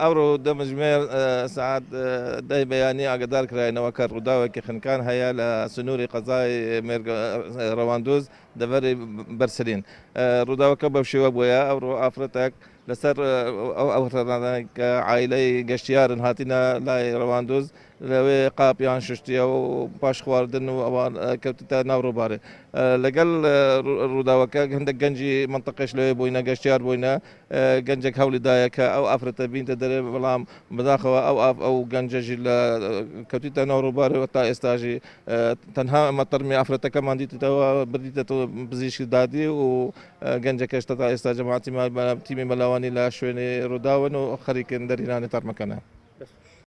ئەوڕۆ دەمەژمێر سعات دەی بەیانی ئاگدار کراینەوە کە ڕووداوێکی خنکان هەیە لە سنووری قەزای ڕەواندوز دەڤەری بەرسرین. ڕووداوەکە بەو شێوە بووە ئەوڕۆ ئافرەتێک لەسەر ئەو کە عایلەی گەشتیارن هاتینە لای ڕەواندوز لەوێ قاپیان شتیە و پاش خواردن و ئەوان کەوتتە ناو ڕووبارێ. لەگەڵ ڕووداوەکە هەندێک گەنجی منتەقەش لەوێ بووینە گەشتیار بووینە گەنجێک هەوڵیدایە کە ئەو ئافرەتە بینتە دەرێ بەڵام بەداخەوە ئەو گەنجەژی لە کەوتیتە ناو ڕووبارەوە تا ئێستاژی تەنها ئەمە تەرمی ئافرەتەکەمان دیتەوە بردیتە پزیشکی دادی و گەنجەکەشتە تا ئێستا جەماعەتی تیمی مەلاوانی لە شوێنی ڕووداون و خەریکن دەرهێنانی تەرمەکەنە.